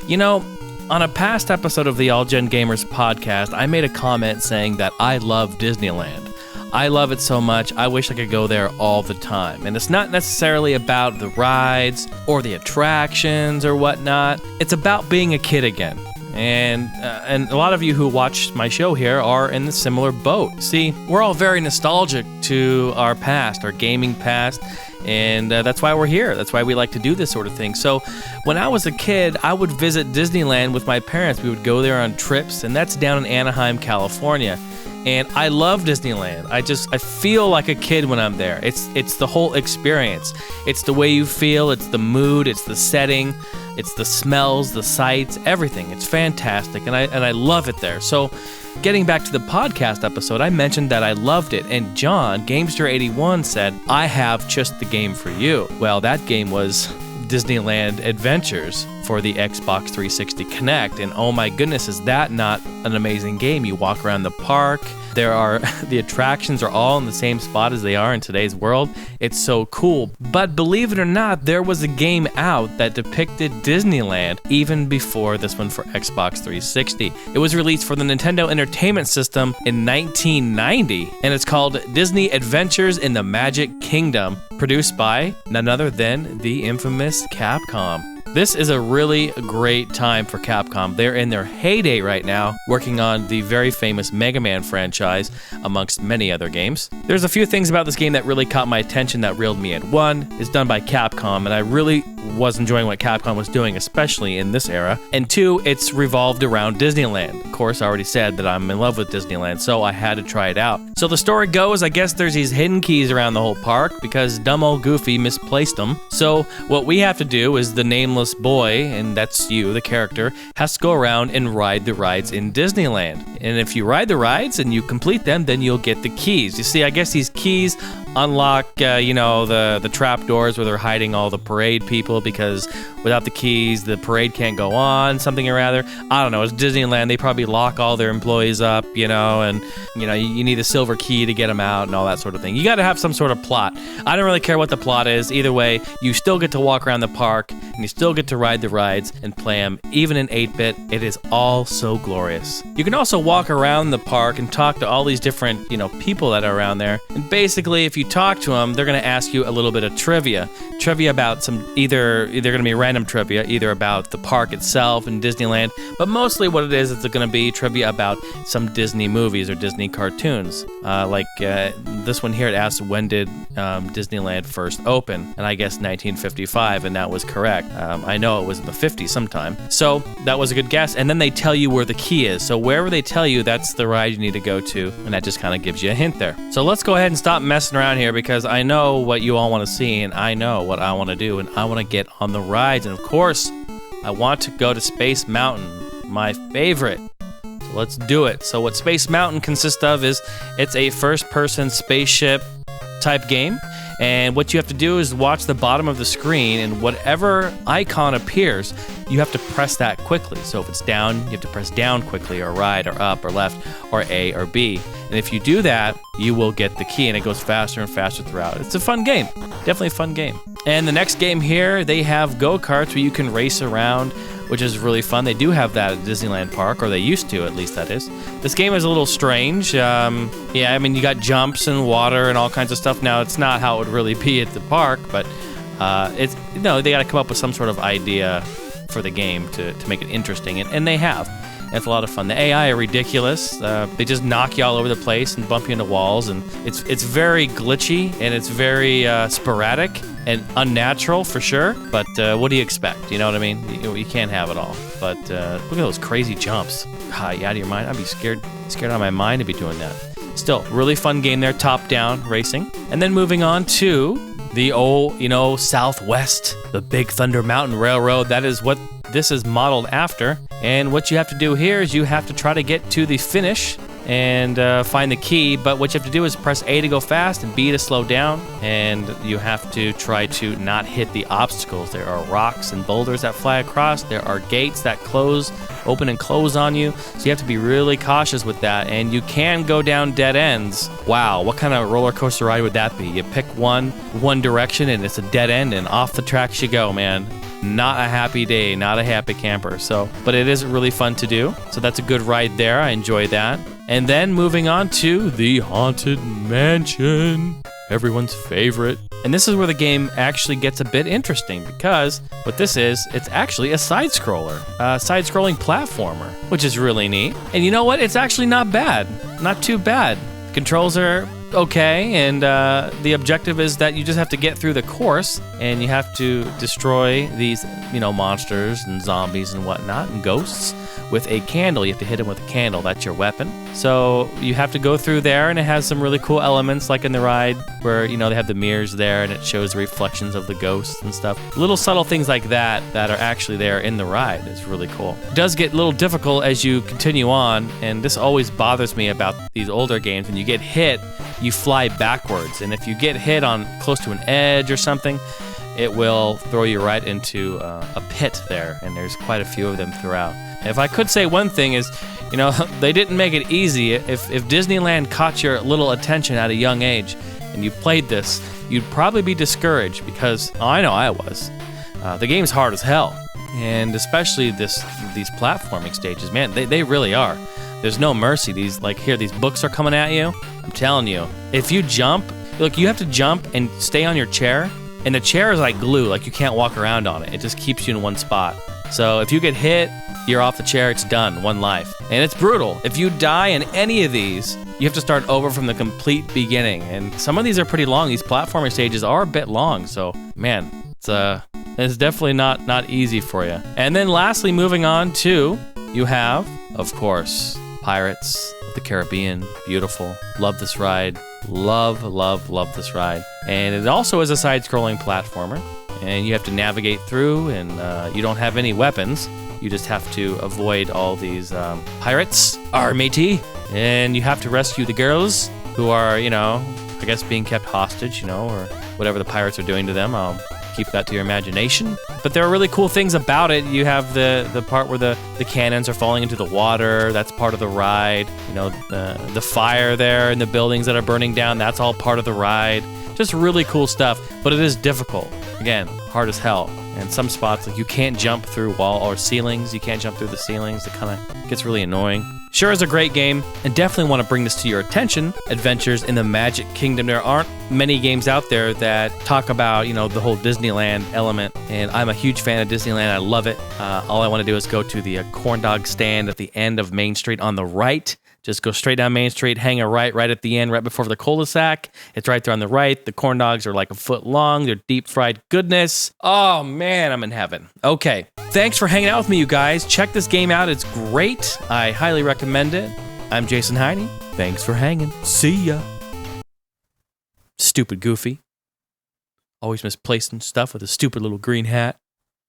You know, on a past episode of the All Gen Gamers podcast, I made a comment saying that I love Disneyland. I love it so much, I wish I could go there all the time. And it's not necessarily about the rides or the attractions or whatnot. It's about being a kid again. And a lot of you who watch my show here are in the similar boat. See, we're all very nostalgic to our past, our gaming past, and that's why we're here. That's why we like to do this sort of thing. So when I was a kid, I would visit Disneyland with my parents. We would go there on trips, and that's down in Anaheim, California. And I love Disneyland. I feel like a kid when I'm there. It's the whole experience. It's the way you feel, it's the mood, it's the setting, it's the smells, the sights, everything. It's fantastic, and I love it there. So getting back to the podcast episode, I mentioned that I loved it, and John, Gamester81, said, I have just the game for you. Well, that game was Disneyland Adventures for the Xbox 360 Kinect, and oh my goodness, is that not an amazing game? You walk around the park, the attractions are all in the same spot as they are in today's world. It's so cool. But believe it or not, there was a game out that depicted Disneyland even before this one for Xbox 360. It was released for the Nintendo Entertainment System in 1990, and it's called Disney Adventures in the Magic Kingdom, produced by none other than the infamous Capcom. This is a really great time for Capcom. They're in their heyday right now, working on the very famous Mega Man franchise, amongst many other games. There's a few things about this game that really caught my attention that reeled me in. One, it's done by Capcom, and I really was enjoying what Capcom was doing, especially in this era. And two, it's revolved around Disneyland. Of course, I already said that I'm in love with Disneyland, so I had to try it out. So the story goes, I guess there's these hidden keys around the whole park because dumb old Goofy misplaced them. So what we have to do is the nameless boy, and that's you, the character, has to go around and ride the rides in Disneyland. And if you ride the rides and you complete them, then you'll get the keys. You see, I guess these keys unlock, the trap doors where they're hiding all the parade people, because without the keys, the parade can't go on, something or other. I don't know, it's Disneyland, they probably lock all their employees up, and you need a silver key to get them out and all that sort of thing. You got to have some sort of plot. I don't really care what the plot is. Either way, you still get to walk around the park, and you still get to ride the rides and play them, even in 8-bit. It is all so glorious. You can also walk around the park and talk to all these different, people that are around there. And basically, if you talk to them, they're going to ask you a little bit of trivia about some either going to be random trivia, either about the park itself and Disneyland, but mostly what it is, it's going to be trivia about some Disney movies or Disney cartoons. Like this one here, it asks, when did Disneyland first open? And I guess 1955, and that was correct. I know it was in the 50s sometime. So that was a good guess. And then they tell you where the key is. So wherever they tell you, that's the ride you need to go to, and that just kind of gives you a hint there. So let's go ahead and stop messing around here, because I know what you all want to see, and I know what I want to do, and I want to get on the rides. And of course, I want to go to Space Mountain, my favorite. So let's do it. So what Space Mountain consists of is it's a first-person spaceship type game. And what you have to do is watch the bottom of the screen, and whatever icon appears, you have to press that quickly. So if it's down, you have to press down quickly, or right, or up, or left, or A, or B. And if you do that, you will get the key, and it goes faster and faster throughout. It's a fun game. Definitely a fun game. And the next game here, they have go-karts where you can race around, which is really fun. They do have that at Disneyland Park, or they used to, at least that is. This game is a little strange. You got jumps and water and all kinds of stuff. Now, it's not how it would really be at the park, but they got to come up with some sort of idea for the game to make it interesting, and they have. It's a lot of fun. The AI are ridiculous. They just knock you all over the place and bump you into walls, and it's very glitchy, and it's very sporadic and unnatural for sure. But what do you expect? You know what I mean? You can't have it all. But look at those crazy jumps. You out of your mind? I'd be scared out of my mind to be doing that. Still, really fun game there, top-down racing. And then moving on to the old, Southwest, the Big Thunder Mountain Railroad. That is what this is modeled after. And what you have to do here is you have to try to get to the finish and find the key, but what you have to do is press A to go fast and B to slow down, and you have to try to not hit the obstacles. There are rocks and boulders that fly across. There are gates that open and close on you, so you have to be really cautious with that, and you can go down dead ends. Wow, what kind of roller coaster ride would that be? You pick one direction and it's a dead end, and off the tracks you go, man. not a happy day, not a happy camper. So, but it is really fun to do. So that's a good ride there. I enjoy that. And then moving on to the Haunted Mansion, everyone's favorite. And this is where the game actually gets a bit interesting, because what this is, it's actually a side-scroller, a side-scrolling platformer, which is really neat. And you know what? It's actually not bad, not too bad. Controls are okay, and the objective is that you just have to get through the course, and you have to destroy these, monsters and zombies and whatnot, and ghosts with a candle. You have to hit them with a candle. That's your weapon. So you have to go through there, and it has some really cool elements, like in the ride where, they have the mirrors there, and it shows the reflections of the ghosts and stuff. Little subtle things like that are actually there in the ride. It's really cool. It does get a little difficult as you continue on, and this always bothers me about these older games. When you get hit, you fly backwards, and if you get hit on close to an edge or something, it will throw you right into a pit there, and there's quite a few of them throughout. If I could say one thing is, they didn't make it easy. If Disneyland caught your little attention at a young age and you played this, you'd probably be discouraged, because I know I was. The game's hard as hell, and especially these platforming stages, man, they really are. There's no mercy. These books are coming at you. I'm telling you, if you jump, you have to jump and stay on your chair, and the chair is like glue, like you can't walk around on it. It just keeps you in one spot. So if you get hit, you're off the chair, it's done, one life. And it's brutal. If you die in any of these, you have to start over from the complete beginning. And some of these are pretty long. These platforming stages are a bit long, so man, it's definitely not easy for you. And then lastly, moving on to, you have, of course, Pirates of the Caribbean. Beautiful. Love this ride. Love this ride. And it also is a side-scrolling platformer, and you have to navigate through, and you don't have any weapons. You just have to avoid all these pirates, matey, and you have to rescue the girls who are, I guess being kept hostage, or whatever the pirates are doing to them. I'll keep that to your imagination. But there are really cool things about it. You have the part where the cannons are falling into the water. That's part of the ride. The fire there and the buildings that are burning down, that's all part of the ride. Just really cool stuff, but it is difficult. Again, hard as hell. And some spots, you can't jump through wall or ceilings. You can't jump through the ceilings. It kind of gets really annoying. Sure is a great game, and definitely want to bring this to your attention. Adventures in the Magic Kingdom. There aren't many games out there that talk about, the whole Disneyland element, and I'm a huge fan of Disneyland. I love it. All I want to do is go to the corn dog stand at the end of Main Street on the right. Just go straight down Main Street, hang a right at the end, right before the cul-de-sac. It's right there on the right. The corn dogs are like a foot long. They're deep fried goodness. Oh man, I'm in heaven. Okay, thanks for hanging out with me, you guys. Check this game out. It's great. I highly recommend it. I'm Jason Heine. Thanks for hanging. See ya. Stupid Goofy. Always misplacing stuff with a stupid little green hat.